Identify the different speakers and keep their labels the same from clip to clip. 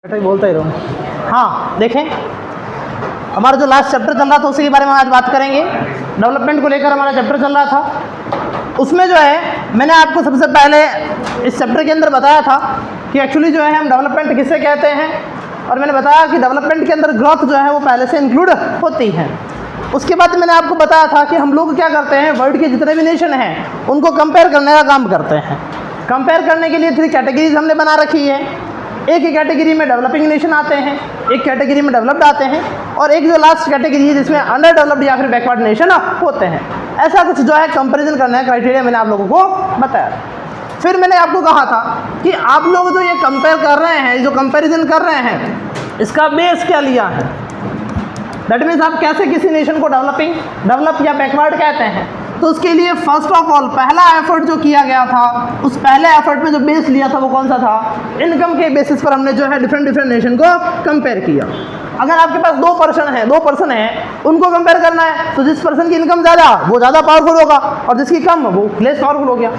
Speaker 1: बोलता ही रहूँ। हाँ देखें, हमारा जो लास्ट चैप्टर चल रहा था उसी के बारे में आज बात करेंगे। डेवलपमेंट को लेकर हमारा चैप्टर चल रहा था। उसमें जो है मैंने आपको सबसे पहले इस चैप्टर के अंदर बताया था कि एक्चुअली जो है हम डेवलपमेंट किसे कहते हैं, और मैंने बताया कि डेवलपमेंट के अंदर ग्रोथ जो है वो पहले से इंक्लूड होती है। उसके बाद मैंने आपको बताया था कि हम लोग क्या करते हैं, वर्ल्ड के जितने भी नेशन हैं उनको कंपेयर करने का काम करते हैं। कंपेयर करने के लिए 3 कैटेगरीज हमने बना रखी है। एक ही कैटेगरी में डेवलपिंग नेशन आते हैं, एक कैटेगरी में डेवलप्ड आते हैं, और एक जो लास्ट कैटेगरी है जिसमें अंडर डेवलप्ड या फिर बैकवर्ड नेशन होते हैं। ऐसा कुछ जो है कंपैरिजन करने का क्राइटेरिया मैंने आप लोगों को बताया। फिर मैंने आपको कहा था कि आप लोग जो ये कंपेयर कर रहे हैं, जो कंपैरिजन कर रहे हैं, इसका बेस क्या लिया है। दैट मीन्स आप कैसे किसी नेशन को डेवलप या बैकवर्ड कहते हैं। तो उसके लिए फर्स्ट ऑफ ऑल पहला एफर्ट जो किया गया था, उस पहले एफर्ट में जो बेस लिया था वो कौन सा था, इनकम के बेसिस पर हमने जो है डिफरेंट नेशन को कंपेयर किया। अगर आपके पास दो पर्सन हैं उनको कंपेयर करना है तो जिस पर्सन की इनकम ज़्यादा वो ज़्यादा पावरफुल होगा और जिसकी कम वो लेस पावरफुल हो गया।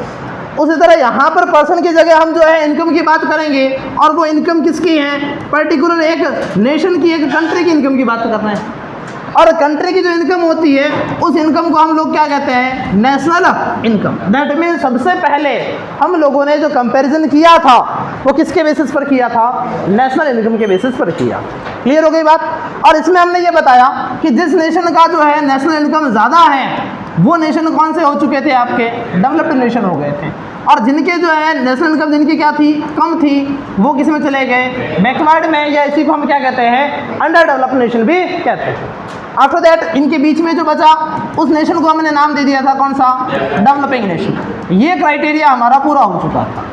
Speaker 1: उसी तरह यहाँ पर पर्सन की जगह हम जो है इनकम की बात करेंगे, और वो इनकम किसकी है, पर्टिकुलर एक नेशन की, एक कंट्री की इनकम की बात कर रहे हैं। और कंट्री की जो इनकम होती है उस इनकम को हम लोग क्या कहते हैं, नेशनल इनकम। दैट मीन्स सबसे पहले हम लोगों ने जो कंपैरिजन किया था वो किसके बेसिस पर किया था, नेशनल इनकम के बेसिस पर किया। क्लियर हो गई बात। और इसमें हमने ये बताया कि जिस नेशन का जो है नेशनल इनकम ज़्यादा है वो नेशन कौन से हो चुके थे, आपके डेवलप्ड नेशन हो गए थे, और जिनके जो है नेशनल इनकम जिनकी क्या थी, कम थी, वो किस में चले गए, बैकवर्ड में, या इसी को हम क्या कहते हैं, अंडर डेवलप्ड नेशन भी कहते हैं। आफ्टर दैट इनके बीच में जो बचा उस नेशन को हमने नाम दे दिया था कौन सा, डेवलपिंग नेशन। ये क्राइटेरिया हमारा पूरा हो चुका था।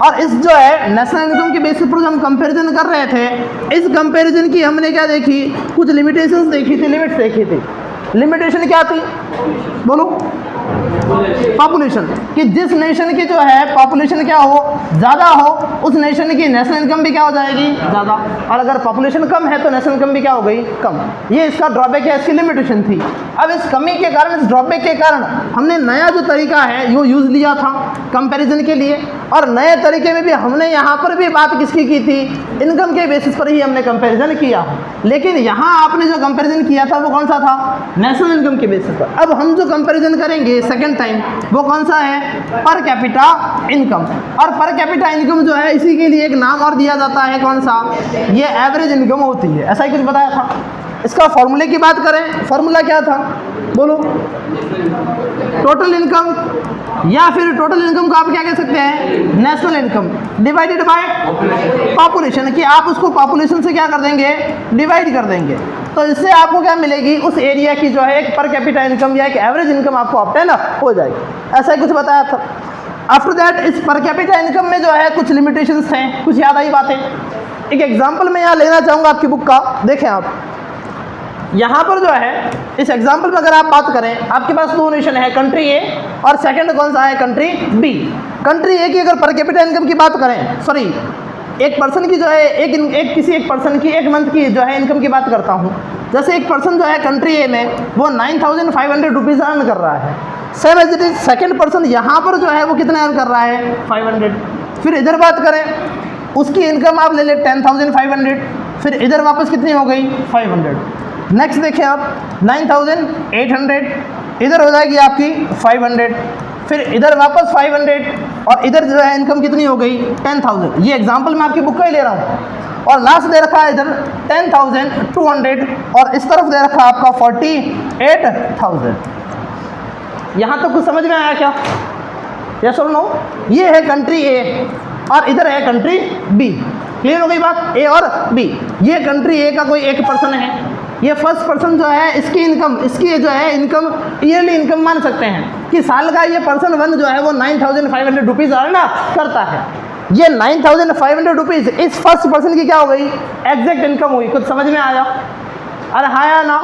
Speaker 1: और इस जो है नेशनल इनकम के बेसिस पर जो हम कंपैरिजन कर रहे थे, इस कंपैरिजन की हमने क्या देखी, कुछ लिमिटेशंस देखी थी, लिमिट्स देखी थी। लिमिटेशन क्या थी, बोलो, पॉपुलेशन, कि जिस नेशन की जो है पॉपुलेशन क्या हो, ज़्यादा हो, उस नेशन की नेशनल इनकम भी क्या हो जाएगी, ज़्यादा। और अगर पॉपुलेशन कम है तो नेशनल इनकम भी क्या हो गई, कम। ये इसका ड्रॉबैक है, इसकी लिमिटेशन थी। अब इस कमी के कारण, इस ड्रॉबैक के कारण हमने नया जो तरीका है वो यूज़ लिया था कंपैरिजन के लिए, और नए तरीके में भी हमने यहाँ पर भी बात किसकी की थी, इनकम के बेसिस पर ही हमने कंपैरिजन किया। लेकिन यहाँ आपने जो कंपैरिजन किया था वो कौन सा था, नेशनल इनकम के बेसिस पर। अब हम जो कंपैरिजन करेंगे सेकंड टाइम वो कौन सा है, पर कैपिटा इनकम। और पर कैपिटा इनकम जो है इसी के लिए एक नाम और दिया जाता है, कौन सा, ये एवरेज इनकम होती है। ऐसा ही कुछ बताया था। इसका फॉर्मूले की बात करें, फॉर्मूला क्या था, बोलो, टोटल इनकम, या फिर टोटल इनकम को आप क्या कह सकते हैं, national income divided by population, कि आप उसको पॉपुलेशन से क्या कर देंगे, डिवाइड कर देंगे। तो इससे आपको क्या मिलेगी, उस एरिया की जो है एक पर कैपिटा इनकम या एक एवरेज इनकम आपको ऑब्टेन हो जाएगी। ऐसा ही कुछ बताया था। आफ्टर दैट इस पर कैपिटा इनकम में जो है कुछ लिमिटेशंस हैं, कुछ याद आई बातें। एक एग्जांपल मैं यहाँ लेना चाहूँगा आपकी बुक का, देखें आप यहाँ पर जो है इस एग्जांपल में अगर आप बात करें, आपके पास दो नेशन है, कंट्री ए और सेकंड कौन सा है, कंट्री बी। कंट्री ए की अगर पर कैपिटा इनकम की बात करें, सॉरी, एक पर्सन की जो है किसी एक पर्सन की एक मंथ की जो है इनकम की बात करता हूँ। जैसे एक पर्सन जो है कंट्री ए में वो 9,500 रुपीज़ अर्न कर रहा है। Same as it is second person यहाँ पर जो है वो कितना अर्न कर रहा है, 500। फिर इधर बात करें, उसकी इनकम आप ले ले 10,500, फिर इधर वापस कितनी हो गई, 500। नेक्स्ट देखें आप 9,800, इधर हो जाएगी आपकी 500, फिर इधर वापस 500, और इधर जो है इनकम कितनी हो गई, 10,000। ये एग्जांपल मैं आपकी बुक का ही ले रहा हूँ। और लास्ट दे रखा है इधर 10,200, और इस तरफ दे रखा आपका 48,000। यहाँ तो कुछ समझ में आया क्या, यस और नो। ये है कंट्री ए और इधर है कंट्री बी। क्लियर हो गई बात, ए और बी। ये कंट्री ए का कोई एक पर्सन है, ये फर्स्ट पर्सन जो है इसकी इनकम, इसकी जो है इनकम ईयरली इनकम मान सकते हैं कि साल का ये पर्सन वन जो है वो 9,500 रुपीज़ अर्न करता है। ये 9,500 रुपीज़ इस फर्स्ट पर्सन की क्या हो गई, एग्जैक्ट इनकम हुई। कुछ समझ में आया, अरे हाँ या ना।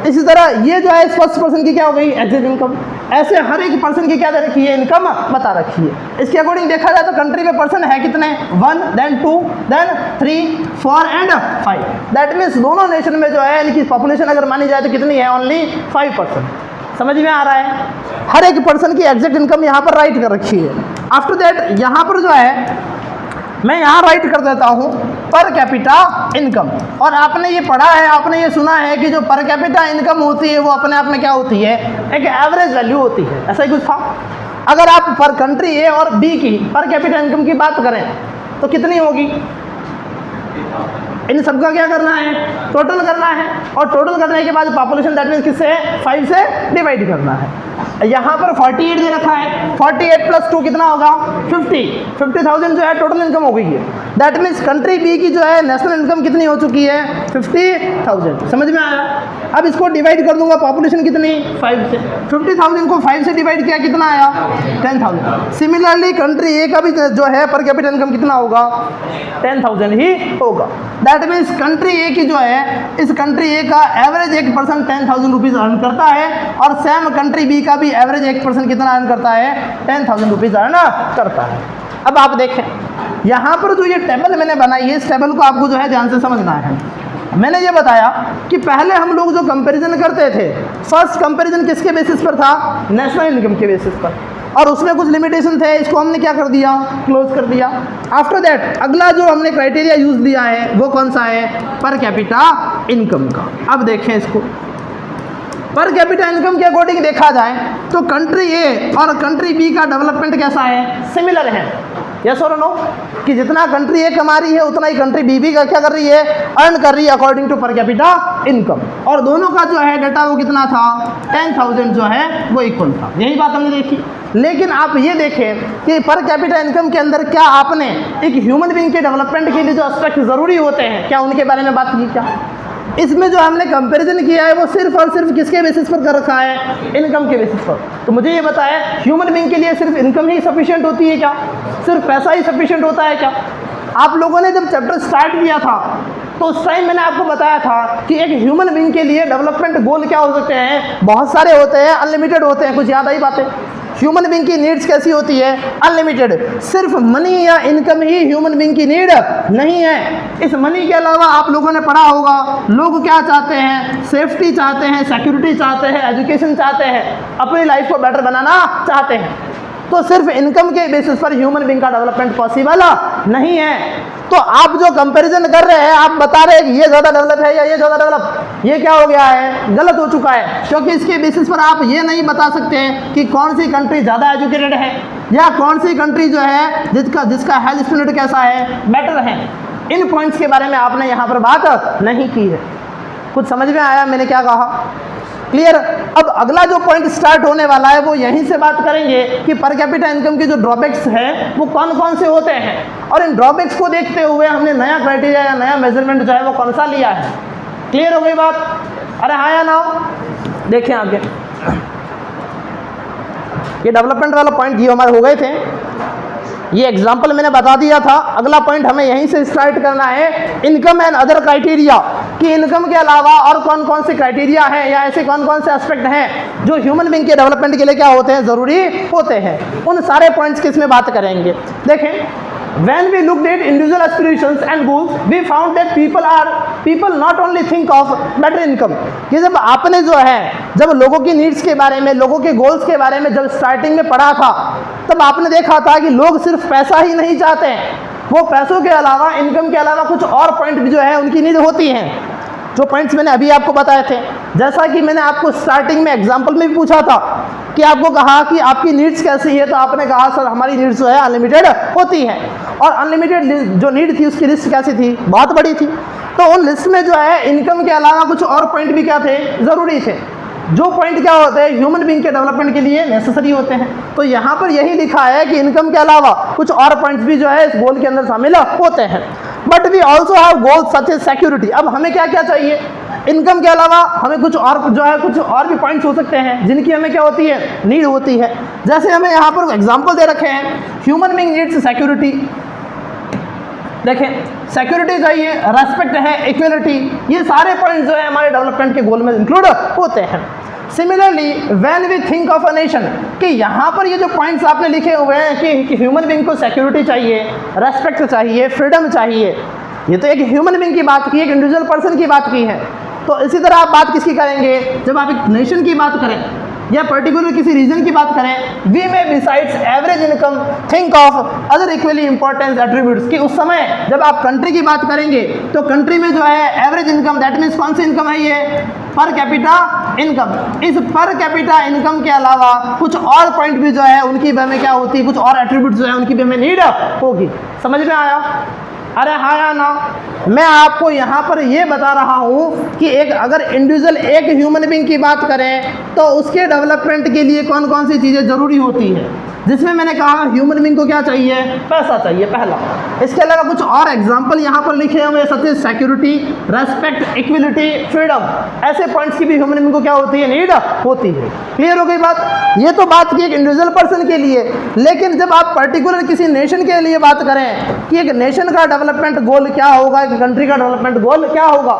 Speaker 1: इसी तरह ये जो है इस फर्स्ट पर्सन की क्या हो गई, एग्जैक्ट इनकम। ऐसे हर एक पर्सन की क्या दे रखी है, इनकम बता रखी है। इसके अकॉर्डिंग देखा जाए तो कंट्री में पर्सन है कितने, 1, then 2, then 3, 4 and 5। That means दोनों नेशन में जो है इनकी पॉपुलेशन अगर मानी जाए तो कितनी है, ओनली 5%। समझ में आ रहा है। हर एक पर्सन की एग्जैक्ट इनकम यहाँ पर राइट कर रखी है। आफ्टर दैट यहाँ पर जो है मैं यहाँ राइट कर देता हूँ पर कैपिटा इनकम। और आपने ये पढ़ा है, आपने ये सुना है कि जो पर कैपिटा इनकम होती है वो अपने आप में क्या होती है, एक एवरेज वैल्यू होती है, ऐसा ही कुछ था। अगर आप पर कंट्री ए और बी की पर कैपिटा इनकम की बात करें तो कितनी होगी, इन सबका क्या करना है, टोटल करना है, और टोटल करने के बाद पॉपुलेशन दैट मीन्स किससे, 5 से डिवाइड करना है। यहाँ पर 48 दे रखा है, 48 + 2 कितना होगा, 50,000 जो है टोटल इनकम हो गई है। दैट मीन्स कंट्री बी की जो है नेशनल इनकम कितनी हो चुकी है, 50,000। समझ में आया। अब इसको डिवाइड कर दूंगा, पॉपुलेशन कितनी, 5 से, 50,000 को 5 से डिवाइड किया कितना आया, 10,000। सिमिलरली कंट्री ए का भी जो है पर कैपिटा इनकम कितना होगा, 10,000 ही होगा। दैट मीन्स कंट्री ए की जो है, इस कंट्री ए का एवरेज 1% 10,000 रुपीज़ अर्न करता है, और सेम कंट्री बी का भी एवरेज 1% कितना अर्न करता है, 10,000 रुपीज़ अर्न करता है। अब आप देखें यहाँ पर जो ये टेबल मैंने बनाई है, इस टेबल को आपको जो है ध्यान से समझना है। मैंने ये बताया कि पहले हम लोग जो कंपैरिजन करते थे, फर्स्ट कंपैरिजन किसके बेसिस पर था, नेशनल इनकम के बेसिस पर, और उसमें कुछ लिमिटेशन थे, इसको हमने क्या कर दिया, क्लोज कर दिया। आफ्टर दैट अगला जो हमने क्राइटेरिया यूज लिया है वो कौन सा है, पर कैपिटा इनकम का। अब देखें इसको, पर कैपिटा इनकम के अकॉर्डिंग देखा जाए तो कंट्री ए और कंट्री बी का डेवलपमेंट कैसा है, सिमिलर है, यस और नो, कि जितना कंट्री ए कमा रही है उतना ही कंट्री बी भी क्या कर रही है, अर्न कर रही है according to per capita income. और दोनों का जो है डाटा वो कितना था, 10,000 जो है वो इक्वल था। यही बात हमने देखी। लेकिन आप ये देखें कि पर कैपिटा इनकम के अंदर क्या आपने एक ह्यूमन बीइंग के डेवलपमेंट के लिए जो एस्पेक्ट ज़रूरी होते हैं, क्या उनके बारे में बात की, क्या इसमें जो हमने कंपैरिजन किया है वो सिर्फ और सिर्फ किसके बेसिस पर कर रखा है, इनकम के बेसिस पर। तो मुझे ये बताया ह्यूमन बीइंग के लिए सिर्फ इनकम ही सफिशिएंट होती है क्या, सिर्फ पैसा ही सफिशिएंट होता है क्या? आप लोगों ने जब चैप्टर स्टार्ट किया था तो उस टाइम मैंने आपको बताया था कि एक ह्यूमन बीइंग के लिए डेवलपमेंट गोल क्या हो सकते हैं, बहुत सारे होते हैं, अनलिमिटेड होते हैं। कुछ याद आई बातें? ह्यूमन बीइंग की नीड्स कैसी होती है, अनलिमिटेड। सिर्फ मनी या इनकम ही ह्यूमन बीइंग की नीड नहीं है। इस मनी के अलावा आप लोगों ने पढ़ा होगा लोग क्या चाहते हैं, सेफ्टी चाहते हैं, सिक्योरिटी चाहते हैं, एजुकेशन चाहते हैं, अपनी लाइफ को बेटर बनाना चाहते हैं। तो सिर्फ इनकम के बेसिस पर ह्यूमन बीइंग का डेवलपमेंट पॉसिबल नहीं है। तो आप जो कंपैरिजन कर रहे हैं, आप बता रहे हैं कि ये ज़्यादा डेवलप है या ये ज़्यादा डेवलप, ये क्या हो गया है, गलत हो चुका है। क्योंकि इसके बेसिस पर आप ये नहीं बता सकते हैं कि कौन सी कंट्री ज़्यादा एजुकेटेड है या कौन सी कंट्री जो है जिसका हेल्थ स्टैंडर्ड कैसा है, बेटर है। इन पॉइंट्स के बारे में आपने यहाँ पर बात नहीं की है। कुछ समझ में आया मैंने क्या कहा? क्लियर? अब अगला जो पॉइंट स्टार्ट होने वाला है वो यहीं से बात करेंगे कि पर कैपिटा इनकम के जो ड्रॉबैक्स हैं वो कौन कौन से होते हैं, और इन ड्रॉबैक्स को देखते हुए हमने नया क्राइटेरिया या नया मेजरमेंट जो है वो कौन सा लिया है। क्लियर हो गई बात? अरे हाँ या ना? देखें आगे, ये डेवलपमेंट वाला पॉइंट ये हमारे हो गए थे, ये एग्जाम्पल मैंने बता दिया था। अगला पॉइंट हमें यहीं से स्टार्ट करना है, इनकम एंड अदर क्राइटेरिया, कि इनकम के अलावा और कौन कौन से क्राइटेरिया हैं या ऐसे कौन कौन से एस्पेक्ट हैं जो ह्यूमन बीइंग के डेवलपमेंट के लिए क्या होते हैं, ज़रूरी होते हैं। उन सारे पॉइंट्स की इसमें बात करेंगे। देखें, when we looked at individual aspirations and goals, we found that people not only think of better income, कि जब आपने जो है जब लोगों की नीड्स के बारे में, लोगों के गोल्स के बारे में जब स्टार्टिंग में पढ़ा था, तब आपने देखा था कि लोग सिर्फ पैसा ही नहीं चाहते हैं, वो पैसों के अलावा, इनकम के अलावा कुछ और पॉइंट भी जो है उनकी नीड होती हैं, जो पॉइंट्स मैंने अभी आपको बताए थे। जैसा कि मैंने आपको स्टार्टिंग में एग्जाम्पल में भी पूछा था कि आपको कहा कि आपकी नीड्स कैसी है, तो आपने कहा सर हमारी नीड्स जो है अनलिमिटेड होती हैं, और अनलिमिटेड जो नीड थी उसकी लिस्ट कैसी थी, बहुत बड़ी थी। तो उन लिस्ट में जो है इनकम के अलावा कुछ और पॉइंट भी क्या थे, ज़रूरी थे, जो पॉइंट क्या होते हैं ह्यूमन बीइंग के डेवलपमेंट के लिए नेसेसरी होते हैं। तो यहाँ पर यही लिखा है कि इनकम के अलावा कुछ और पॉइंट्स भी जो है इस गोल के अंदर शामिल होते हैं। But we also have goals such as security. अब हमें क्या क्या चाहिए, इनकम के अलावा हमें कुछ और जो है कुछ और भी पॉइंट्स हो सकते हैं जिनकी हमें क्या होती है, नीड होती है। जैसे हमें यहाँ पर एग्जाम्पल दे रखे हैं, ह्यूमन बीइंग नीड्स सिक्योरिटी। देखें, सिक्योरिटी चाहिए, रेस्पेक्ट है, इक्वलिटी, ये सारे पॉइंट्स जो है हमारे डेवलपमेंट के गोल में इंक्लूड होते हैं। Similarly when we think of a nation, कि यहाँ पर ये जो पॉइंट्स आपने लिखे हुए हैं कि ह्यूमन बीइंग को सिक्योरिटी चाहिए, रेस्पेक्ट चाहिए, फ्रीडम चाहिए, ये तो एक ह्यूमन बीइंग की बात की, एक इंडिविजुअल पर्सन की बात की है। तो इसी तरह आप बात किसकी करेंगे, जब आप एक नेशन की बात करें या पर्टिकुलर किसी रीजन की बात करें, वी में besides average income think of other equally important attributes, कि उस समय जब आप कंट्री की बात करेंगे तो कंट्री में जो है एवरेज इनकम, दैट मीन्स कौन सी इनकम है ये, पर कैपिटा इनकम। इस पर कैपिटा इनकम के अलावा कुछ और पॉइंट भी जो है उनकी भी हमें क्या होती है, कुछ और एट्रीब्यूट जो है उनकी भी हमें नीड होगी। समझ में आया? अरे हाँ या ना? मैं आपको यहाँ पर ये बता रहा हूँ कि एक अगर इंडिविजुअल एक ह्यूमन बीइंग की बात करें तो उसके डेवलपमेंट के लिए कौन कौन सी चीज़ें ज़रूरी होती है, जिसमें मैंने कहा ह्यूमन बीइंग को क्या चाहिए, पैसा चाहिए पहला। इसके अलावा कुछ और एग्जांपल यहाँ पर लिखे हुए such as security, respect, equality, freedom, ऐसे पॉइंट्स की भी ह्यूमन बीइंग को क्या होती है, नीड होती है। क्लियर हो गई बात? ये तो बात की एक इंडिविजुअल पर्सन के लिए, लेकिन जब आप पर्टिकुलर किसी नेशन के लिए बात करें कि एक नेशन का डेवलपमेंट गोल क्या होगा, एक कंट्री का डेवलपमेंट गोल क्या होगा,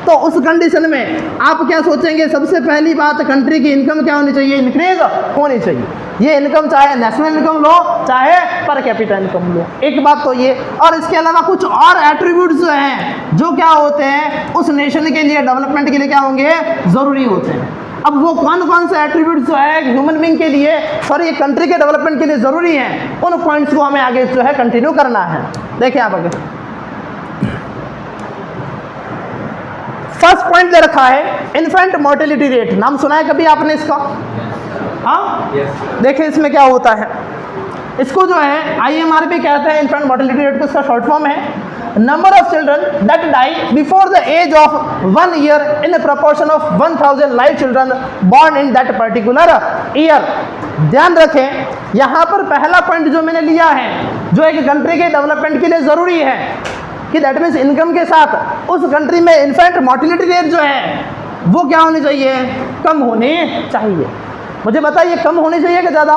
Speaker 1: तो उस कंडीशन में आप क्या सोचेंगे? सबसे पहली बात, कंट्री की इनकम क्या होनी चाहिए, इंक्रीज होनी चाहिए। ये इनकम चाहे नेशनल इनकम लो चाहे पर कैपिटा इनकम लो, एक बात तो ये। और इसके अलावा कुछ और एट्रीब्यूट्स जो हैं जो क्या होते हैं उस नेशन के लिए डेवलपमेंट के लिए क्या होंगे, ज़रूरी होते हैं। अब वो कौन कौन से एट्रीब्यूट्स जो है ह्यूमन बीइंग के लिए, सॉरी कंट्री के डेवलपमेंट के लिए ज़रूरी हैं, उन पॉइंट्स को हमें आगे जो है कंटिन्यू करना है। देखिए आप आगे फर्स्ट पॉइंट दे रखा है इन्फेंट मोर्टेलिटी रेट। नाम सुना है कभी आपने इसका? हाँ, देखिए इसमें क्या होता है, इसको जो है IMRB कहते हैं, इन्फेंट मोर्टेलिटी रेट को इसका शॉर्ट फॉर्म है number of children that die before the age of 1 year in proportion of 1000 live children born in that particular year. ध्यान रखें, यहाँ पर पहला पॉइंट जो मैंने लिया है जो एक कंट्री के डेवलपमेंट के लिए ज़रूरी है कि दैट मीन्स इनकम के साथ उस कंट्री में इन्फेंट मोर्टेलिटी रेट जो है वो क्या होनी चाहिए, कम होनी चाहिए। मुझे बताइए कम होनी चाहिए कि ज़्यादा?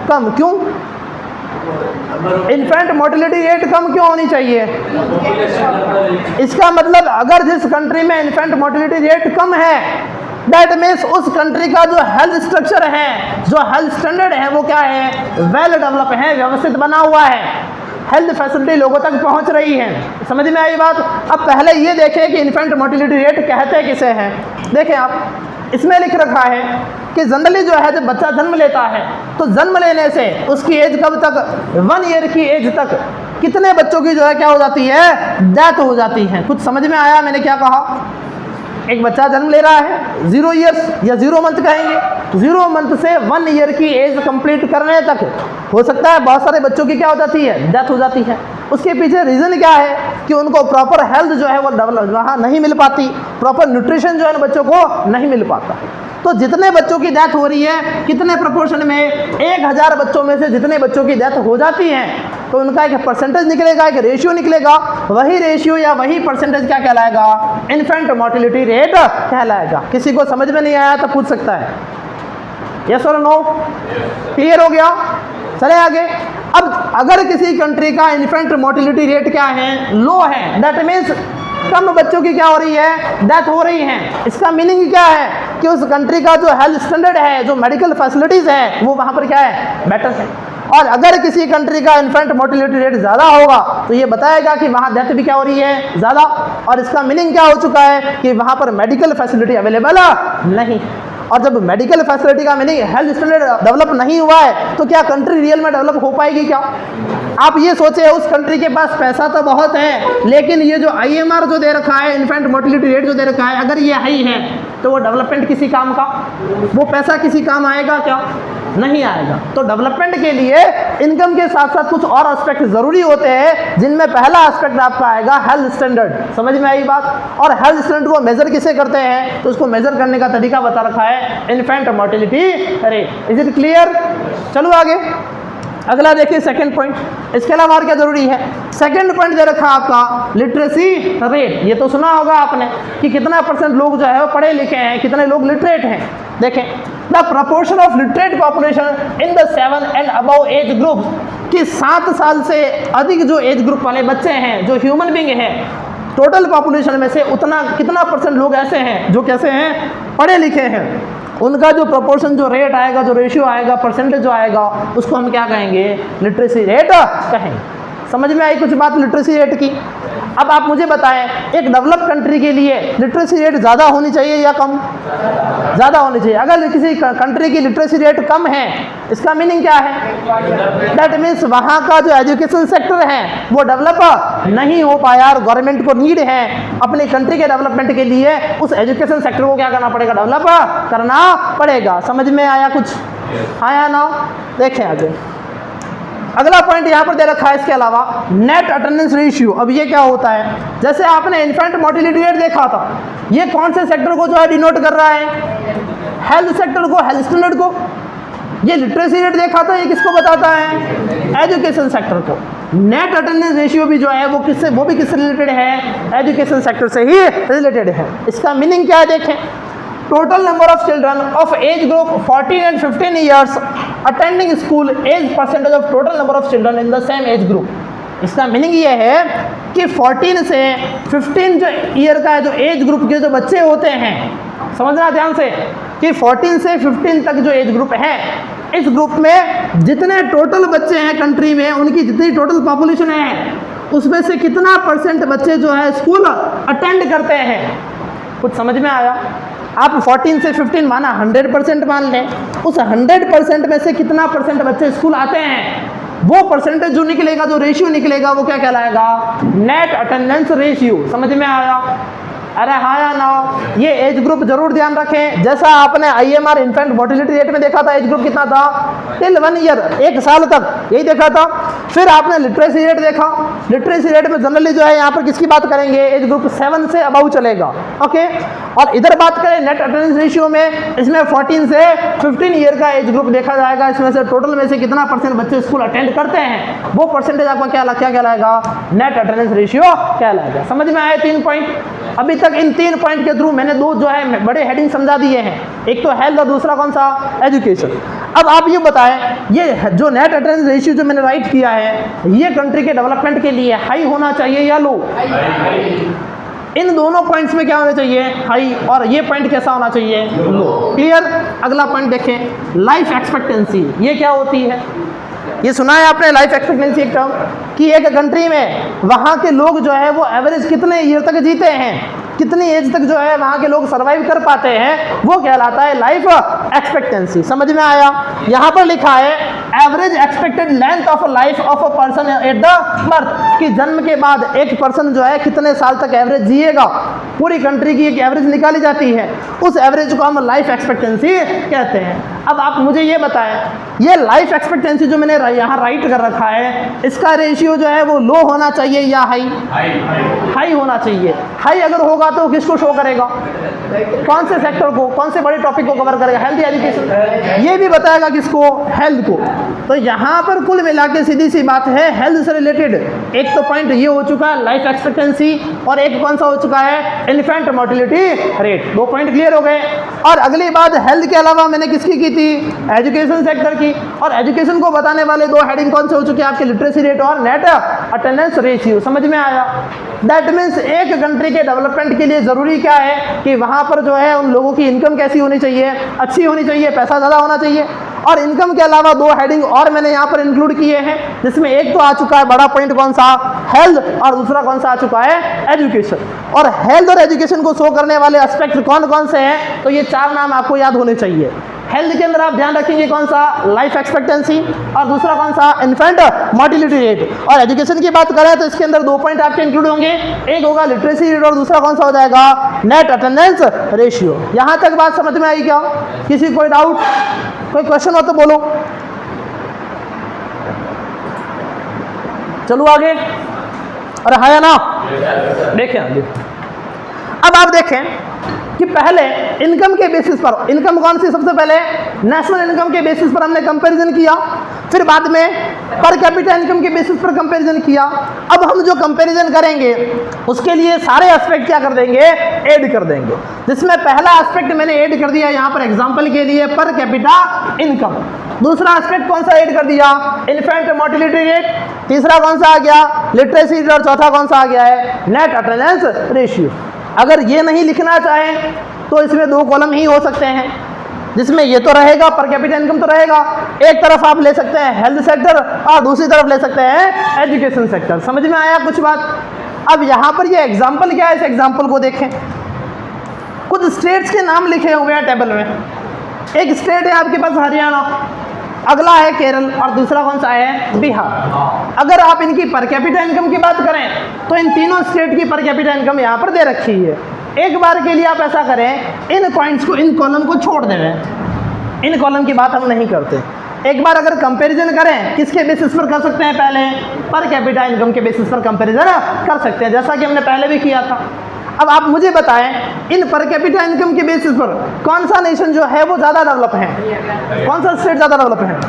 Speaker 1: कम। क्यों? इन्फेंट मोर्टेलिटी रेट कम क्यों होनी चाहिए? इसका मतलब अगर जिस कंट्री में इन्फेंट मोर्टेलिटी रेट कम है दैट मीन्स उस कंट्री का जो हेल्थ स्ट्रक्चर है, जो हेल्थ स्टैंडर्ड है वो क्या है, वेल डेवलप है, व्यवस्थित बना हुआ है, हेल्थ फैसिलिटी लोगों तक पहुंच रही है। समझ में आई बात? अब पहले ये देखें कि इन्फेंट मोर्टेलिटी रेट कहते किसे हैं। देखें आप, इसमें लिख रखा है कि जनरली जो है जब बच्चा जन्म लेता है तो जन्म लेने से उसकी एज कब तक, 1 ईयर की एज तक कितने बच्चों की जो है क्या हो जाती है, डेथ हो जाती है। कुछ समझ में आया मैंने क्या कहा? एक बच्चा जन्म ले रहा है 0 ईयर्स या 0 मंथ कहेंगे, 0 मंथ से 1 ईयर की एज कंप्लीट करने तक हो सकता है बहुत सारे बच्चों की क्या हो जाती है, डेथ हो जाती है। उसके पीछे रीज़न क्या है कि उनको प्रॉपर हेल्थ जो है वो डेवलप वहाँ नहीं मिल पाती, प्रॉपर न्यूट्रिशन जो है बच्चों को नहीं मिल पाता। तो जितने बच्चों की डेथ हो रही है, कितने प्रोपोर्शन में, 1000 बच्चों में से जितने बच्चों की डेथ हो जाती है तो उनका एक परसेंटेज निकलेगा, एक रेशियो निकलेगा। वही रेशियो या वही परसेंटेज क्या कहलाएगा, इन्फेंट मोर्टेलिटी रेट कहलाएगा। किसी को समझ में नहीं आया तो पूछ सकता है, यस और नो? क्लियर हो गया? चले आगे। अब अगर किसी कंट्री का इन्फेंट मोर्टेलिटी रेट क्या है, लो है, दैट मीन्स कम बच्चों की क्या हो रही है, डेथ हो रही है। इसका मीनिंग क्या है कि उस कंट्री का जो हेल्थ स्टैंडर्ड है, जो मेडिकल फैसिलिटीज़ है वो वहाँ पर क्या है, बेटर है। और अगर किसी कंट्री का इन्फेंट मोर्टेलिटी रेट ज़्यादा होगा तो ये बताएगा कि वहाँ डेथ भी क्या हो रही है, ज़्यादा। और इसका मीनिंग क्या हो चुका है कि वहाँ पर मेडिकल फैसिलिटी अवेलेबल नहीं। और जब मेडिकल फैसिलिटी का मीनिंग हेल्थ स्टैंडर्ड डेवलप नहीं हुआ है तो क्या कंट्री रियल में डेवलप हो पाएगी क्या? आप ये सोचे उस कंट्री के पास पैसा तो बहुत है लेकिन ये जो IMR जो दे रखा है, इन्फेंट मोर्टेलिटी रेट जो दे रखा है, अगर ये हाई है तो वो डेवलपमेंट किसी काम का, वो पैसा किसी काम आएगा क्या? नहीं आएगा। तो डेवलपमेंट के लिए इनकम के साथ साथ कुछ और एस्पेक्ट ज़रूरी होते हैं जिनमें पहला एस्पेक्ट आपका आएगा हेल्थ स्टैंडर्ड। समझ में आई बात? और हेल्थ स्टैंडर्ड को मेजर किसे करते हैं तो उसको मेजर करने का तरीका बता रखा है infant mortality rate. Is it clear? चलो आगे अगला देखिए सेकंड पॉइंट। इसके अलावा और क्या जरूरी है? सेकंड पॉइंट दे रखा आपका लिटरेसी रेट। ये तो सुना होगा आपने कि कितना % लोग जो है वो पढ़े लिखे हैं, कितने लोग लिटरेट हैं। देखें the proportion of literate population in the 7 and above age group, कि 7 साल से अधिक जो एज ग्रुप वाले बच्चे हैं, जो ह्यूमन बींग हैं, टोटल पॉपुलेशन में से उतना कितना % लोग ऐसे हैं जो कैसे हैं, पढ़े लिखे हैं। उनका जो प्रोपोर्शन, जो रेट आएगा, जो रेशियो आएगा, परसेंटेज जो आएगा, उसको हम क्या कहेंगे, लिटरेसी रेट कहेंगे। समझ में आई कुछ बात लिटरेसी रेट की? अब आप मुझे बताएं, एक डेवलप कंट्री के लिए लिटरेसी रेट ज़्यादा होनी चाहिए या कम? ज़्यादा होनी चाहिए। अगर किसी कंट्री की लिटरेसी रेट कम है, इसका मीनिंग क्या है? दैट मीन्स वहाँ का जो एजुकेशन सेक्टर है वो डेवलप नहीं हो पाया, और गवर्नमेंट को नीड है अपनी कंट्री के डेवलपमेंट के लिए उस एजुकेशन सेक्टर को क्या करना पड़ेगा? डेवलप करना पड़ेगा। समझ में आया कुछ? आया ना? देखें आगे अगला पॉइंट यहाँ पर दे रखा है इसके अलावा, नेट अटेंडेंस रेशियो। अब ये क्या होता है? जैसे आपने इन्फेंट मोर्टेलिटी रेट देखा था, ये कौन से सेक्टर को जो है डिनोट कर रहा है? हेल्थ सेक्टर को, हेल्थ स्टैंडर्ड को। ये लिटरेसी रेट देखा था, ये किसको बताता है? एजुकेशन सेक्टर को। नेट अटेंडेंस रेशियो भी जो है वो किससे, वो भी किससे रिलेटेड है? एजुकेशन सेक्टर से ही रिलेटेड है। इसका मीनिंग क्या है देखें, total number of children of age group 14 and 15 years attending school is percentage of total number of children in the same age group। इसका मीनिंग ये है कि 14 से 15 जो ईयर का है, जो एज ग्रुप के जो बच्चे होते हैं, समझना ध्यान से कि 14 से 15 तक जो एज ग्रुप है, इस ग्रुप में जितने टोटल बच्चे हैं कंट्री में, उनकी जितनी टोटल पॉपुलेशन है उसमें से कितना परसेंट बच्चे जो है स्कूल अटेंड करते हैं। कुछ समझ में आया? आप 14 से 15 माना 100% मान लें, उस 100% में से कितना परसेंट बच्चे स्कूल आते हैं, वो परसेंटेज जो निकलेगा, जो रेशियो निकलेगा, वो क्या कहलाएगा? Net attendance ratio. समझ में आया? अरे हाँ या ना? ये एज ग्रुप जरूर ध्यान रखें। जैसा आपने IMR इन्फेंट मोर्टेलिटी रेट में देखा था, एज ग्रुप कितना था? टिल 1 ईयर, 1 साल तक, यही देखा था। फिर आपने लिटरेसी रेट देखा, लिटरेसी रेट में जनरली जो है यहाँ पर किसकी बात करेंगे? एज ग्रुप 7 से अबव चलेगा। ओके, और इधर बात करें नेट अटेंडेंस रेशियो में, इसमें 14 से 15 ईयर का एज ग्रुप देखा जाएगा। इसमें से टोटल में से कितना परसेंट बच्चे स्कूल अटेंड करते हैं, वो परसेंटेज आपका क्या कहलाएगा? नेट अटेंडेंस रेशियो कहलाएगा। समझ में आए 3 पॉइंट? अभी तक इन 3 पॉइंट के थ्रू मैंने 2 जो है बड़े हेडिंग समझा दिए हैं, एक तो हेल्थ और दूसरा कौन सा? एजुकेशन। अब आप ये बताएं, ये जो नेट अटेंडेंस रेशियो जो मैंने राइट किया है, ये कंट्री के डेवलपमेंट के लिए हाई होना चाहिए या लो? इन दोनों पॉइंट्स में क्या होना चाहिए? हाई। और ये पॉइंट कैसा होना चाहिए? लो। क्लियर? अगला पॉइंट देखें, लाइफ एक्सपेक्टेंसी। ये क्या होती है? ये सुना है आपने लाइफ एक्सपेक्टेंसी एक टर्म, कि एक कंट्री में वहाँ के लोग जो है वो एवरेज कितने ईयर तक जीते हैं, कितनी एज तक जो है वहाँ के लोग सर्वाइव कर पाते हैं, वो कहलाता है लाइफ एक्सपेक्टेंसी। समझ में आया? यहाँ पर लिखा है average expected length of life of a person at the birth, कि जन्म के बाद एक पर्सन जो है कितने साल तक एवरेज जिएगा। पूरी कंट्री की एक एवरेज निकाली जाती है, उस एवरेज को हम लाइफ एक्सपेक्टेंसी कहते हैं। अब आप मुझे ये बताएं, ये लाइफ एक्सपेक्टेंसी जो मैंने यहाँ राइट कर रखा है, इसका रेशियो जो है वो लो होना चाहिए या हाई? हाई होना चाहिए। हाई अगर होगा तो किसको शो करेगा? कौन से सेक्टर को, कौन से बड़े टॉपिक को कवर करेगा? Health, education. ये भी बताएगा किसको? हेल्थ को। तो यहाँ पर कुल मिला के सीधी सी बात है, हेल्थ से रिलेटेड एक तो पॉइंट ये हो चुका है लाइफ एक्सपेक्टेंसी, और एक कौन सा हो चुका है? Infant mortality rate. 2 point clear हो गए। और अगली बात, हेल्थ के अलावा मैंने किसकी की थी? एजुकेशन सेक्टर की। और एजुकेशन को बताने वाले 2 हेडिंग कौन से हो चुके हैं आपके? लिटरेसी रेट और नेट अटेंडेंस रेशियो। समझ में आया? दैट मीन्स एक कंट्री के डेवलपमेंट के लिए ज़रूरी क्या है कि वहाँ पर जो है उन लोगों की इनकम कैसी होनी चाहिए? अच्छी होनी चाहिए, पैसा ज़्यादा होना चाहिए। और इनकम के अलावा 2 हेडिंग और मैंने यहाँ पर इंक्लूड किए हैं, जिसमें एक तो आ चुका है बड़ा पॉइंट कौन सा? हेल्थ, और दूसरा कौन सा आ चुका है? एजुकेशन। और हेल्थ और एजुकेशन को शो करने वाले एस्पेक्ट कौन कौन से हैं? तो ये 4 नाम आपको याद होने चाहिए। हेल्थ के अंदर आप ध्यान रखेंगे कौन सा? लाइफ एक्सपेक्टेंसी, और दूसरा कौन सा? Infant mortality rate. और एजुकेशन की बात करें तो इसके अंदर 2 पॉइंट आपके इंक्लूड होंगे, एक होगा लिटरेसी रेट और दूसरा कौन सा हो जाएगा? Net attendance ratio. यहाँ तक बात समझ में आई क्या? किसी कोई डाउट, कोई क्वेश्चन हो तो बोलो। चलो आगे। अरे हाँ या ना? देखें आगे। अब आप देखें कि पहले इनकम के बेसिस पर, इनकम कौन सी? सबसे पहले नेशनल इनकम के बेसिस पर हमने कंपैरिजन किया, फिर बाद में पर कैपिटा इनकम के बेसिस पर कंपैरिजन किया। अब हम जो कंपैरिजन करेंगे उसके लिए सारे एस्पेक्ट क्या कर देंगे? ऐड कर देंगे। जिसमें पहला एस्पेक्ट मैंने ऐड कर दिया यहाँ पर एग्जांपल के लिए, पर कैपिटा इनकम। दूसरा एस्पेक्ट कौन सा ऐड कर दिया? Infant mortality rate. तीसरा कौन सा आ गया? Literacy rate. और चौथा कौन सा आ गया है? Net attendance ratio. अगर ये नहीं लिखना चाहें तो इसमें 2 कॉलम ही हो सकते हैं, जिसमें ये तो रहेगा, पर कैपिटा इनकम तो रहेगा। एक तरफ आप ले सकते हैं हेल्थ सेक्टर और दूसरी तरफ ले सकते हैं एजुकेशन सेक्टर। समझ में आया कुछ बात? अब यहाँ पर ये एग्जाम्पल क्या है, इस एग्जाम्पल को देखें। कुछ स्टेट्स के नाम लिखे हुए हैं टेबल में। एक स्टेट है आपके पास हरियाणा, अगला है केरल और दूसरा कौन सा है, बिहार। अगर आप इनकी पर कैपिटा इनकम की बात करें तो इन तीनों स्टेट की पर कैपिटा इनकम यहाँ पर दे रखी है। एक बार के लिए आप ऐसा करें, इन पॉइंट्स को, इन कॉलम को छोड़ दें, इन कॉलम की बात हम नहीं करते। एक बार अगर कंपैरिजन करें, किसके बेसिस पर कर सकते हैं, पहले पर कैपिटा इनकम के बेसिस पर कंपैरिजन कर सकते हैं, जैसा कि हमने पहले भी किया था। अब आप मुझे बताएं, इन पर कैपिटा इनकम के बेसिस पर कौन सा नेशन जो है वो ज़्यादा डेवलप है, कौन सा स्टेट ज़्यादा डेवलप है?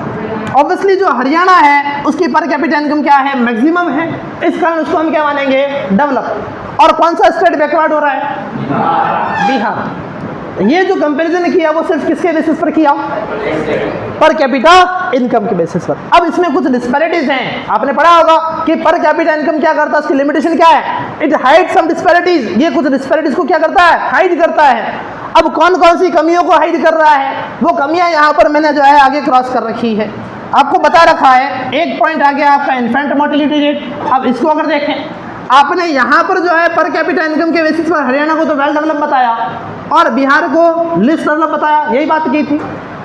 Speaker 1: ऑब्वियसली जो हरियाणा है उसकी पर कैपिटा इनकम क्या है, मैक्सिमम है, इस कारण उसको हम क्या मानेंगे, डेवलप। और कौन सा स्टेट बैकवर्ड हो रहा है, बिहार। ये जो कंपैरिजन किया वो सिर्फ किसके बेसिस पर किया, पर कैपिटा इनकम के बेसिस पर। अब इसमें कुछ डिस्पैरिटीज हैं, आपने पढ़ा होगा कि पर कैपिटा इनकम क्या करता है, उसकी लिमिटेशन क्या है, इट हाइड सम डिस्पैरिटीज। ये कुछ डिस्पैरिटीज को क्या करता है, हाइड करता है। अब कौन कौन सी कमियों को हाइड कर रहा है, वो कमियां यहाँ पर मैंने जो है आगे क्रॉस कर रखी है, आपको बता रखा है। एक पॉइंट आ गया आपका इन्फेंट मोर्टेलिटी रेट। अब इसको अगर देखें, आपने यहाँ पर जो है पर कैपिटा इनकम के बेसिस पर हरियाणा को तो वेल डेवलप बताया और बिहार को लिस्ट डेवलप बताया, यही बात की थी।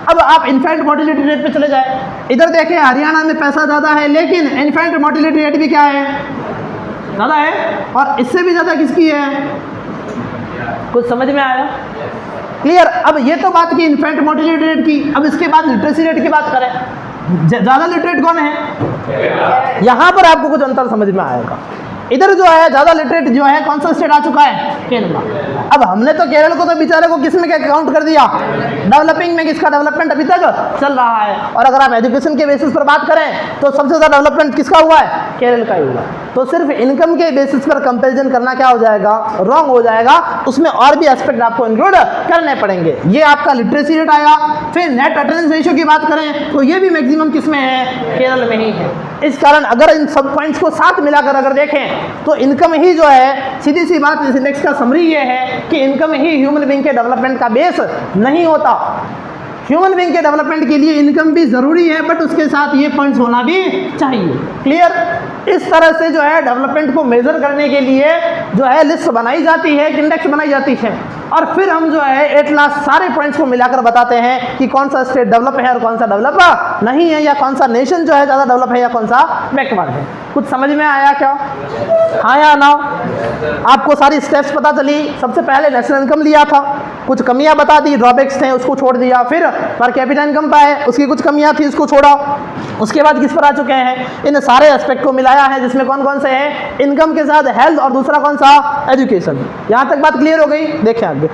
Speaker 1: अब आप इन्फेंट मोर्टेलिटी रेट पे चले जाए, इधर देखें हरियाणा में पैसा ज़्यादा है लेकिन इन्फेंट मोर्टेलिटी रेट भी क्या है, ज़्यादा है, और इससे भी ज़्यादा किसकी है, कुछ समझ में आया, क्लियर? अब ये तो बात की इन्फेंट मोर्टेलिटी रेट की। अब इसके बाद लिटरेसी रेट की बात करें, ज़्यादा लिटरेट कौन है, यहाँ पर आपको कुछ अंतर समझ में आएगा। इधर जो है ज़्यादा लिटरेट जो है कौन सा स्टेट आ चुका है, केरल। अब हमने तो केरल को तो बेचारे को किस में क्या काउंट कर दिया, डेवलपिंग में, किसका डेवलपमेंट अभी तक चल रहा है। और अगर आप एजुकेशन के बेसिस पर बात करें तो सबसे ज़्यादा डेवलपमेंट किसका हुआ है, केरल का ही हुआ। तो सिर्फ इनकम के बेसिस पर कंपेरिजन करना क्या हो जाएगा, रॉन्ग हो जाएगा। उसमें और भी एस्पेक्ट आपको इंक्लूड करने पड़ेंगे। ये आपका लिटरेसी रेट आया। फिर नेट अटेंडेंस रेशियो की बात करें तो ये भी मैक्सिमम किस में है, केरल में ही है। इस कारण अगर इन सब पॉइंट्स को साथ मिलाकर अगर देखें तो इनकम ही जो है, सीधी सी बात इस इंडेक्स का समरी ये है कि इनकम ही ह्यूमन बीइंग के डेवलपमेंट का बेस नहीं होता। ह्यूमन बीइंग के डेवलपमेंट के लिए इनकम भी ज़रूरी है, बट उसके साथ ये पॉइंट्स होना भी चाहिए, क्लियर? इस तरह से जो है डेवलपमेंट को मेजर करने के लिए जो है लिस्ट बनाई जाती है, इंडेक्स बनाई जाती है, और फिर हम जो है एट लास्ट सारे पॉइंट्स को मिलाकर बताते हैं कि कौन सा स्टेट डेवलप है और कौन सा डेवलप नहीं है, या कौन सा नेशन जो है ज़्यादा डेवलप है या कौन सा बैकवर्ड है। कुछ समझ में आया क्या, हाँ या ना? आपको सारी स्टेप्स पता चली। सबसे पहले नेशनल इनकम लिया था, कुछ कमियां बता दी, ड्रॉबैक्स थे उसको छोड़ दिया। फिर पर कैपिटा इनकम पाए, उसकी कुछ कमियां थी उसको छोड़ा। उसके बाद किस पर आ चुके हैं, इन सारे एस्पेक्ट को मिलाया है, जिसमें कौन कौन से हैं, इनकम के साथ हेल्थ और दूसरा कौन सा, एजुकेशन। यहाँ तक बात क्लियर हो गई? देखें आगे।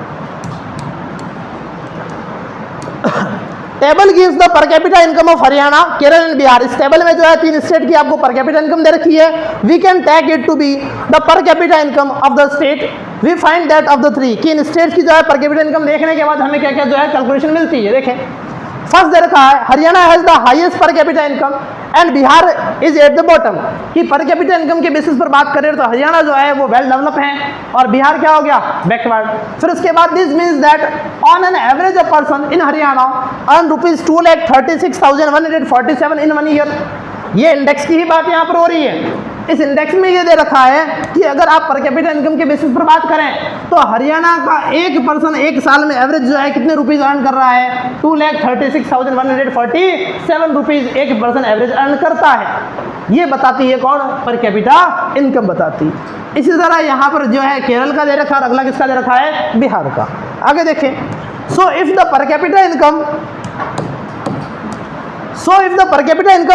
Speaker 1: Table gives the per capita income of Haryana, Kerala and Bihar. इस टेबल में जो है 3 स्टेट की आपको पर कैपिटा इनकम दे रखी है। We can take it to be the per capita income of the state. We find that of the 3 कि इन स्टेट्स की जो है पर कैपिटा इनकम देखने के बाद हमें क्या क्या जो है कैलकुलेशन मिलती है। देखें, फर्स्ट दे रखा है हरियाणा हैज द हाईएस्ट पर capita income and Bihar is at the bottom. कि पर कैपिटा इनकम के बेसिस पर बात करें तो हरियाणा जो है वो वेल डेवलप है और बिहार क्या हो गया, बैकवर्ड। फिर उसके बाद this means that on an average a person in Haryana earn ₹2,36,147 in 1 year. ये इंडेक्स की ही बात यहाँ पर हो रही है। इस इंडेक्स में ये दे रखा है कि अगर आप पर कैपिटा इनकम के बेसिस पर बात करें तो हरियाणा का एक पर्सन एक साल में एवरेज जो है कितने रुपीस अर्न कर रहा है, 2,36,147 रुपीज एक पर्सन एवरेज अर्न करता है। ये बताती है कौन, पर कैपिटा इनकम बताती। इसी तरह यहाँ पर जो है केरल का दे रखा है, अगला किसका दे रखा है, बिहार का। आगे देखें, so if the per capita income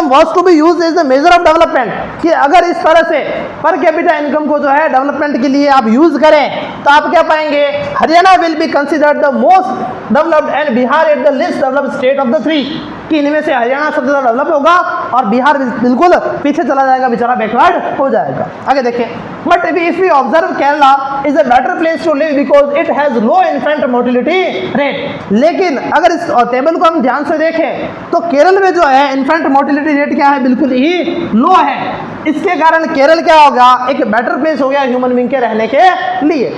Speaker 1: was to be used as the measure of development, कि अगर इस तरह से पर कैपिटा इनकम को जो है डेवलपमेंट के लिए आप यूज करें तो आप क्या पाएंगे, Haryana will be considered the most developed and Bihar at the list developed state of the 3, कि इनमें से हरियाणा सबसे ज़्यादा डेवलप होगा और बिहार बिल्कुल पीछे चला जाएगा, बेचारा बैकवर्ड हो जाएगा। आगे देखें, but if we observe Kerala is a better place to live because it has low infant mortality rate. लेकिन अगर इस टेबल को हम ध्यान से देखें तो केरल में जो है इन्फेंट मोर्टेलिटी रेट क्या है, बिल्कुल ही लो है। इसके कारण केरल क्या होगा, एक बेटर प्लेस हो गया ह्यूमन बीइंग के रहने के लिए।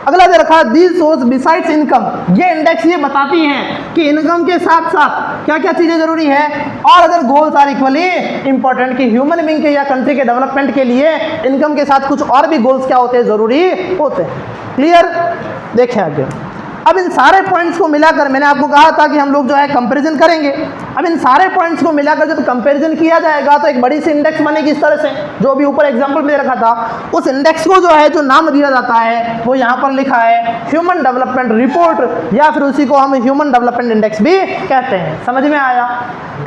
Speaker 1: अगला दे रखा है दीज सोर्स बिसाइड्स इनकम, ये इंडेक्स ये बताती हैं कि इनकम के साथ साथ क्या क्या चीजें जरूरी है और other goals are equally important, कि ह्यूमन बीइंग के या कंट्री के डेवलपमेंट के लिए इनकम के साथ कुछ और भी गोल्स क्या होते हैं, जरूरी होते हैं। क्लियर? देखें आगे। अब इन सारे पॉइंट्स को मिलाकर मैंने आपको कहा था कि हम लोग जो है कंपैरिजन करेंगे। अब इन सारे पॉइंट्स को मिलाकर जब कंपैरिजन किया जाएगा तो एक बड़ी सी इंडेक्स बनेगी इस तरह से, जो भी ऊपर एग्जांपल में रखा था। उस इंडेक्स को जो है जो नाम दिया जाता है वो यहाँ पर लिखा है ह्यूमन डेवलपमेंट रिपोर्ट, या फिर उसी को हम ह्यूमन डेवलपमेंट इंडेक्स भी कहते हैं। समझ में आया?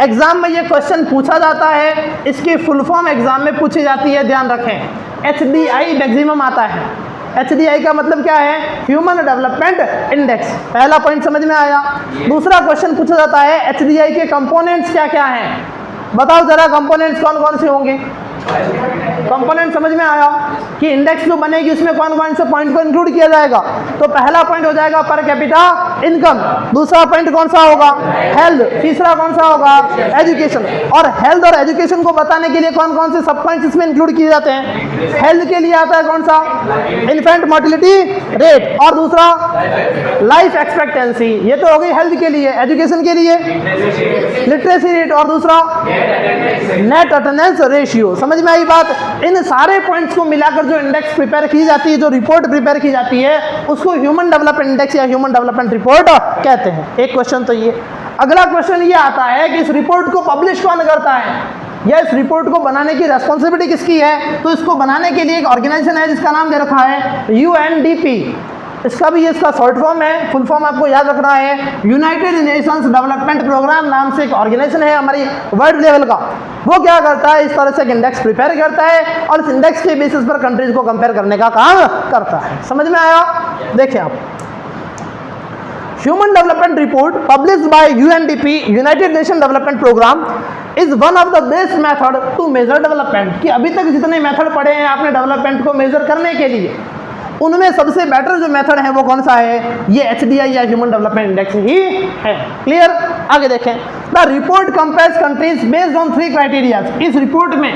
Speaker 1: एग्जाम में ये क्वेश्चन पूछा जाता है, इसकी फुल फॉर्म एग्जाम में पूछी जाती है, ध्यान रखें। HDI मैक्सिमम आता है। HDI का मतलब क्या है? Human development index. पहला पॉइंट समझ में आया। दूसरा क्वेश्चन पूछा जाता है HDI के कंपोनेंट्स क्या क्या हैं, बताओ जरा कंपोनेंट्स कौन कौन से होंगे। कंपोनेंट समझ में आया कि इंडेक्स जो बनेगी उसमें कौन कौन से पॉइंट को इंक्लूड किया जाएगा। तो पहला पॉइंट हो जाएगा पर कैपिटा इनकम, दूसरा पॉइंट कौन सा होगा? हेल्थ, तीसरा कौन सा होगा? एजुकेशन। और हेल्थ और एजुकेशन को बताने के लिए कौन कौन से सब पॉइंट्स इसमें इंक्लूड किए जाते हैं? हेल्थ के लिए आता है कौन सा? इन्फेंट मोर्टिलिटी रेट, और दूसरा लाइफ एक्सपेक्टेंसी, ये तो हो गई हेल्थ के लिए। एजुकेशन के लिए लिटरेसी रेट, और दूसरा नेट अटेंडेंस रेशियो। समझ में आई बात? इन सारे पॉइंट्स को मिलाकर जो इंडेक्स प्रिपेयर की जाती है, जो रिपोर्ट प्रिपेयर की जाती है, उसको ह्यूमन डेवलपमेंट इंडेक्स या ह्यूमन डेवलपमेंट रिपोर्ट कहते हैं। एक क्वेश्चन तो ये। अगला क्वेश्चन ये आता है कि इस रिपोर्ट को पब्लिश कौन करता है, या इस रिपोर्ट को बनाने की रेस्पॉन्सिबिलिटी किसकी है? तो इसको बनाने के लिए एक ऑर्गेनाइजेशन है जिसका नाम दे रखा है UNDP। इसका भी इसका शॉर्ट फॉर्म है, फुल फॉर्म आपको याद रखना है। यूनाइटेड नेशंस डेवलपमेंट प्रोग्राम नाम से एक ऑर्गेनाइजेशन है हमारी वर्ल्ड लेवल का। वो क्या करता है? इस तरह से एक इंडेक्स प्रिपेयर करता है और इस इंडेक्स के बेसिस पर कंट्रीज को कंपेयर करने का काम करता है। समझ में आया? देखिए आप, human development report published by UNDP united nation development programme is one of the best method to measure development. कि अभी तक जितने मेथड पढ़े हैं आपने डेवलपमेंट को मेजर करने के लिए, उनमें सबसे बेटर जो मेथड है वो कौन सा है? ये HDI या ह्यूमन डेवलपमेंट इंडेक्स ही है। क्लियर? आगे देखें। The report compares countries based on 3 criterias. इस रिपोर्ट में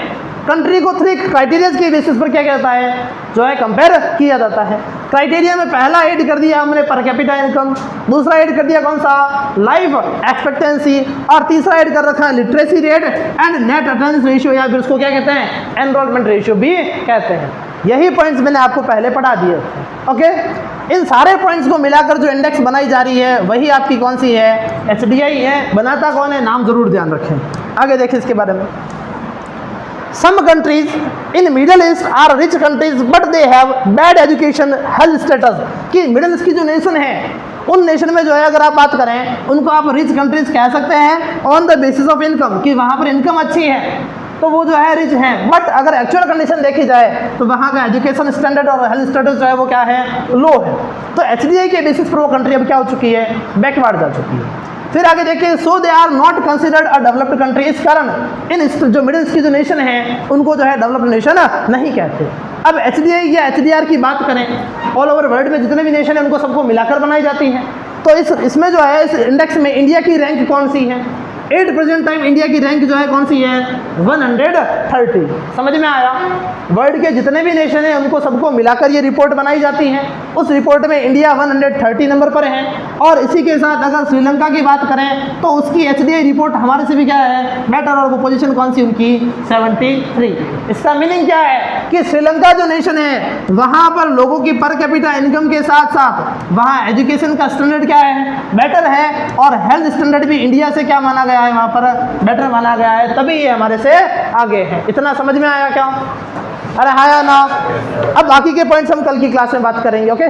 Speaker 1: कंट्री को 3 क्राइटेरियाज के बेसिस पर क्या कहता है, जो है कंपेयर किया जाता है। क्राइटेरिया में पहला ऐड कर दिया हमने पर कैपिटा इनकम, दूसरा ऐड कर दिया कौन सा? लाइफ एक्सपेक्टेंसी, और तीसरा ऐड कर रखा है literacy rate and net attendance ratio, या फिर उसको क्या कहते हैं? एनरोलमेंट रेशियो भी कहते हैं। यही पॉइंट्स मैंने आपको पहले पढ़ा दिए। ओके, इन सारे पॉइंट्स को मिलाकर जो इंडेक्स बनाई जा रही है वही आपकी कौन सी है? HDI है। बनाता कौन है? नाम जरूर ध्यान रखें। आगे देखें इसके बारे में। Some countries in Middle East are rich countries but they have bad education health status। कि मिडिल ईस्ट की जो नेशन है, उन नेशन में जो है अगर आप बात करें उनको आप रिच कंट्रीज कह सकते हैं on the basis of income, कि वहाँ पर इनकम अच्छी है तो वो जो है रिच हैं। बट अगर एक्चुअल कंडीशन देखी जाए तो वहाँ का एजुकेशन स्टैंडर्ड और हेल्थ स्टेटस जो है वो क्या है? लो है। तो HDI के बेसिस पर वो कंट्री अब क्या हो चुकी है? बैकवर्ड जा चुकी है। फिर आगे देखिए, so they are not considered a developed country. इस कारण इन जो मिडिल ईस्ट की जो नेशन है उनको जो है डेवलप्ड नेशन नहीं कहते। अब HDI या HDR की बात करें, ऑल ओवर वर्ल्ड में जितने भी नेशन है उनको सबको मिलाकर बनाई जाती है। तो इसमें जो है इस इंडेक्स में इंडिया की रैंक कौन सी है? एट प्रेजेंट टाइम इंडिया की रैंक जो है कौन सी है? 130। समझ में आया? वर्ल्ड के जितने भी नेशन हैं उनको सबको मिलाकर ये रिपोर्ट बनाई जाती है। उस रिपोर्ट में इंडिया 130 नंबर पर है। और इसी के साथ अगर श्रीलंका की बात करें तो उसकी HDI रिपोर्ट हमारे से भी क्या है? बेटर। और वो पोजीशन कौन सी उनकी? 73। इसका मीनिंग क्या है कि श्रीलंका जो नेशन है वहाँ पर लोगों की पर कैपिटा इनकम के साथ साथ वहाँ एजुकेशन का स्टैंडर्ड क्या है? बेटर है। और हेल्थ स्टैंडर्ड भी इंडिया से क्या माना गया है? वहाँ पर बेटर माना गया है, तभी ये हमारे से आगे है। इतना समझ में आया क्या? अरे हाँ या ना? अब बाकी के पॉइंट्स हम कल की क्लास में बात करेंगे। ओके।